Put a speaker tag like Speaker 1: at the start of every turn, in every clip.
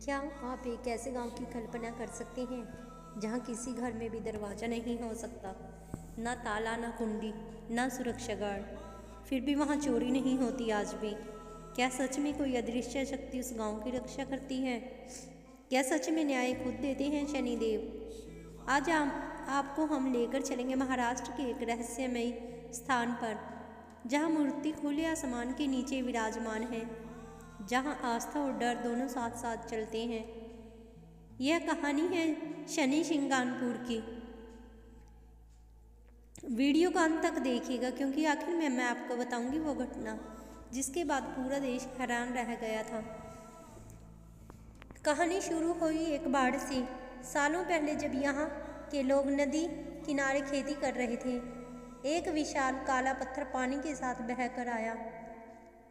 Speaker 1: क्या आप एक ऐसे गांव की कल्पना कर सकते हैं जहां किसी घर में भी दरवाज़ा नहीं हो सकता, ना ताला, ना कुंडी, ना सुरक्षा गार्ड, फिर भी वहां चोरी नहीं होती आज भी? क्या सच में कोई अदृश्य शक्ति उस गांव की रक्षा करती है? क्या सच में न्याय खुद देते हैं शनिदेव? आज आपको हम लेकर चलेंगे महाराष्ट्र के एक रहस्यमयी स्थान पर, जहां मूर्ति खुले आसमान के नीचे विराजमान है, जहां आस्था और डर दोनों साथ साथ चलते हैं। यह कहानी है शनि सिंगानपुर की। वीडियो को अंत तक देखिएगा, क्योंकि आखिर में मैं आपको बताऊंगी वो घटना जिसके बाद पूरा देश हैरान रह गया था। कहानी शुरू हुई एक बाढ़ से। सालों पहले जब यहाँ के लोग नदी किनारे खेती कर रहे थे, एक विशाल काला पत्थर पानी के साथ बह कर आया।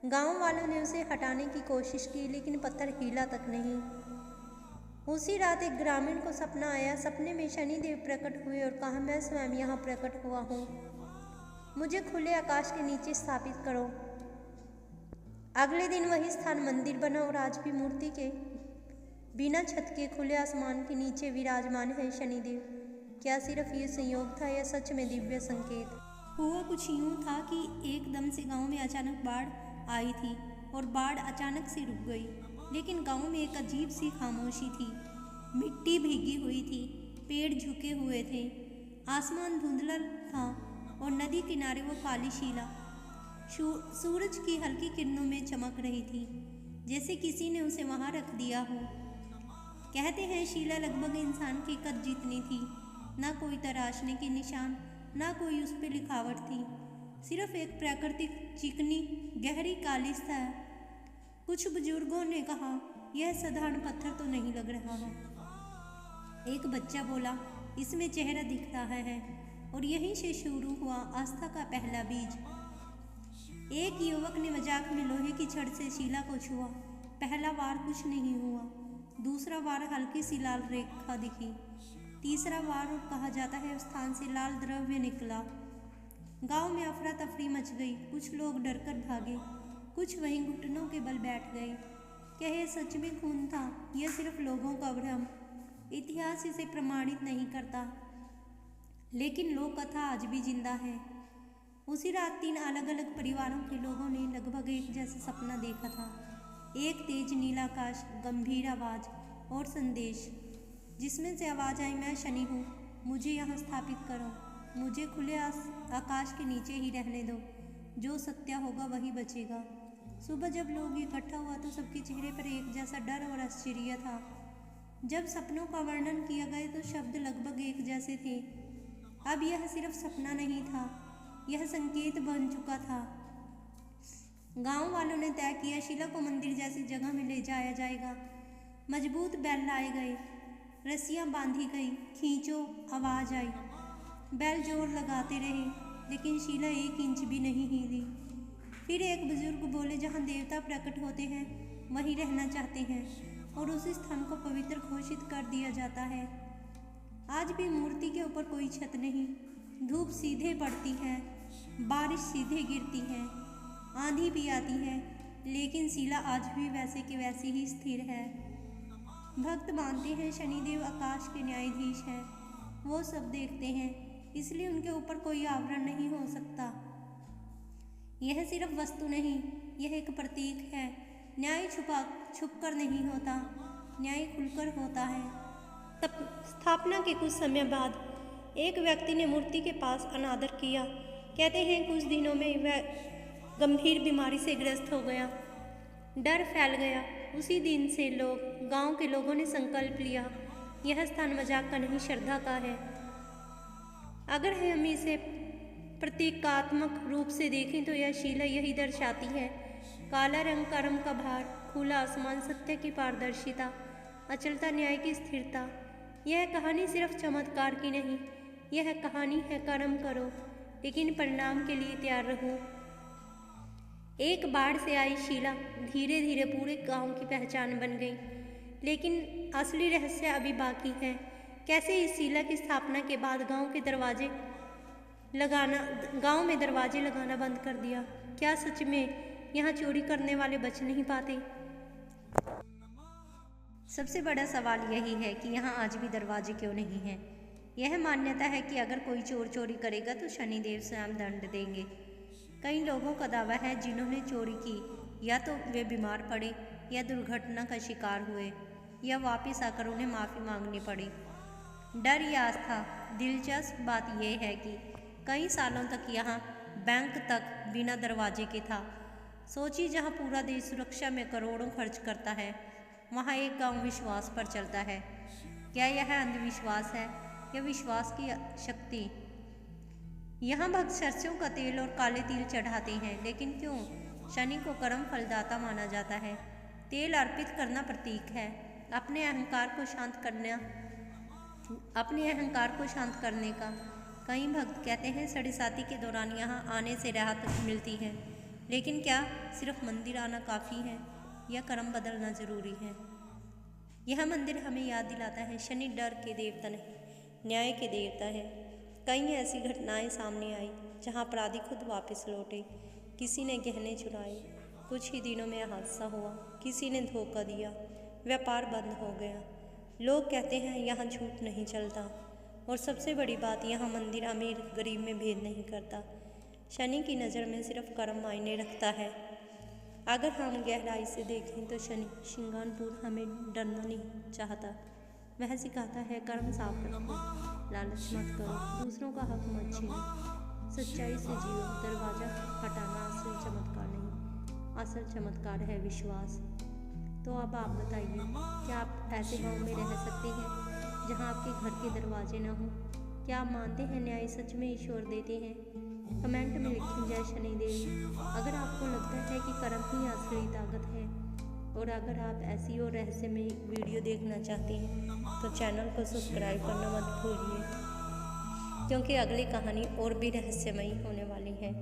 Speaker 1: गांव वालों ने उसे हटाने की कोशिश की, लेकिन पत्थर हिला तक नहीं। उसी रात एक ग्रामीण को सपना आया। सपने में शनिदेव प्रकट हुए और कहा, मैं स्वयं यहाँ प्रकट हुआ हूँ, मुझे खुले आकाश के नीचे स्थापित करो। अगले दिन वही स्थान मंदिर बना और आज भी मूर्ति के बिना छत के खुले आसमान के नीचे विराजमान है शनिदेव। क्या सिर्फ ये संयोग था या सच में दिव्य संकेत? हुआ कुछ यूं था कि एकदम से गांव में अचानक बाढ़ आई थी और बाढ़ अचानक से रुक गई। लेकिन गांव में एक अजीब सी खामोशी थी। मिट्टी भीगी हुई थी, पेड़ झुके हुए थे, आसमान धुंधला था और नदी किनारे वो काली शिला सूरज की हल्की किरणों में चमक रही थी, जैसे किसी ने उसे वहां रख दिया हो। कहते हैं शिला लगभग इंसान के कद जितनी थी। ना कोई तराशने के निशान, ना कोई उस पर लिखावट थी, सिर्फ एक प्राकृतिक चिकनी गहरी कालिस था। कुछ बुजुर्गों ने कहा, यह साधारण पत्थर तो नहीं लग रहा है। एक बच्चा बोला, इसमें चेहरा दिख रहा है। और यहीं से शुरू हुआ आस्था का पहला बीज। एक युवक ने मजाक में लोहे की छड़ से शिला को छुआ। पहला बार कुछ नहीं हुआ, दूसरा बार हल्की सी लाल रेखा दिखी, तीसरा बार और कहा जाता है उस स्थान से लाल द्रव्य निकला। गांव में अफरा तफरी मच गई। कुछ लोग डरकर भागे, कुछ वहीं घुटनों के बल बैठ गए। क्या यह सच में खून था? यह सिर्फ लोगों का भ्रम? इतिहास इसे प्रमाणित नहीं करता, लेकिन लोक कथा आज भी जिंदा है। उसी रात 3 अलग अलग परिवारों के लोगों ने लगभग एक जैसा सपना देखा था। एक तेज नीला आकाश, गंभीर आवाज और संदेश, जिसमें से आवाज आई, मैं शनि हूँ, मुझे यहाँ स्थापित करो, मुझे खुले आकाश के नीचे ही रहने दो, जो सत्य होगा वही बचेगा। सुबह जब लोग इकट्ठा हुआ तो सबके चेहरे पर एक जैसा डर और आश्चर्य था। जब सपनों का वर्णन किया गया तो शब्द लगभग एक जैसे थे। अब यह सिर्फ सपना नहीं था, यह संकेत बन चुका था। गांव वालों ने तय किया, शिला को मंदिर जैसी जगह में ले जाया जाएगा। मजबूत बैल लाए गए, रस्सियां बांधी गई, खींचो, आवाज आई। बैल जोर लगाते रहे, लेकिन शिला 1 इंच भी नहीं हिली। फिर एक बुजुर्ग बोले, जहाँ देवता प्रकट होते हैं वहीं रहना चाहते हैं, और उस स्थान को पवित्र घोषित कर दिया जाता है। आज भी मूर्ति के ऊपर कोई छत नहीं, धूप सीधे पड़ती है, बारिश सीधे गिरती है, आंधी भी आती है, लेकिन शिला आज भी वैसे के वैसी ही स्थिर है। भक्त मानते हैं शनिदेव आकाश के न्यायाधीश हैं, वो सब देखते हैं, इसलिए उनके ऊपर कोई आवरण नहीं हो सकता। यह सिर्फ वस्तु नहीं, यह एक प्रतीक है। न्याय छुप कर नहीं होता, न्याय खुलकर होता है। स्थापना के कुछ समय बाद एक व्यक्ति ने मूर्ति के पास अनादर किया। कहते हैं कुछ दिनों में वह गंभीर बीमारी से ग्रस्त हो गया। डर फैल गया। उसी दिन से गांव के लोगों ने संकल्प लिया, यह स्थान मजाक का नहीं, श्रद्धा का है। अगर हम इसे प्रतीकात्मक रूप से देखें तो यह शिला यही दर्शाती है। काला रंग, कर्म का भार, खुला आसमान, सत्य की पारदर्शिता, अचलता, न्याय की स्थिरता। यह कहानी सिर्फ चमत्कार की नहीं, यह कहानी है कर्म करो, लेकिन परिणाम के लिए तैयार रहो। एक बाढ़ से आई शिला धीरे धीरे पूरे गांव की पहचान बन गई, लेकिन असली रहस्य अभी बाकी है। कैसे इस शिला की स्थापना के बाद गांव में दरवाजे लगाना बंद कर दिया? क्या सच में यहाँ चोरी करने वाले बच नहीं पाते? सबसे बड़ा सवाल यही है कि यहाँ आज भी दरवाजे क्यों नहीं हैं। यह मान्यता है कि अगर कोई चोर चोरी करेगा तो शनिदेव स्वयं दंड देंगे। कई लोगों का दावा है जिन्होंने चोरी की या तो वे बीमार पड़े या दुर्घटना का शिकार हुए या वापस आकर उन्हें माफ़ी मांगनी पड़ी। डर या आस्था। दिलचस्प बात यह है कि कई सालों तक यहाँ बैंक तक बिना दरवाजे के था। सोचिए, जहाँ पूरा देश सुरक्षा में करोड़ों खर्च करता है, वहाँ एक गांव विश्वास पर चलता है। क्या यह अंधविश्वास है या विश्वास की शक्ति? यहाँ भक्त सरसों का तेल और काले तिल चढ़ाते हैं, लेकिन क्यों? शनि को कर्म फलदाता माना जाता है। तेल अर्पित करना प्रतीक है अपने अहंकार को शांत करने का। कई भक्त कहते हैं साढ़े साथी के दौरान यहाँ आने से राहत मिलती है, लेकिन क्या सिर्फ मंदिर आना काफ़ी है या कर्म बदलना ज़रूरी है? यह मंदिर हमें याद दिलाता है शनि डर के देवता नहीं, न्याय के देवता है। कई ऐसी घटनाएं सामने आई जहां अपराधी खुद वापस लौटे। किसी ने गहने चुराए, कुछ ही दिनों में हादसा हुआ। किसी ने धोखा दिया, व्यापार बंद हो गया। लोग कहते हैं यहाँ झूठ नहीं चलता। और सबसे बड़ी बात, यहाँ मंदिर अमीर गरीब में भेद नहीं करता। शनि की नज़र में सिर्फ कर्म मायने रखता है। अगर हम गहराई से देखें तो शनि शिंगानपुर हमें डरना नहीं चाहता। वह सिखाता है कर्म साफ रखो, लालच मत करो, दूसरों का हक मत छीनो, सच्चाई से जियो। दरवाज़ा हटाना असल चमत्कार नहीं, असल चमत्कार है विश्वास। तो अब आप बताइए, क्या आप ऐसे गांव में रह सकते हैं जहां आपके घर के दरवाजे न हों? क्या आप मानते हैं न्याय सच में ईश्वर देते हैं? कमेंट में लिखें जय शनिदेव। अगर आपको लगता है कि कर्म ही असली ताकत है और अगर आप ऐसी और रहस्यमय वीडियो देखना चाहते हैं तो चैनल को सब्सक्राइब करना मत भूलिए, क्योंकि अगली कहानी और भी रहस्यमयी होने वाली है।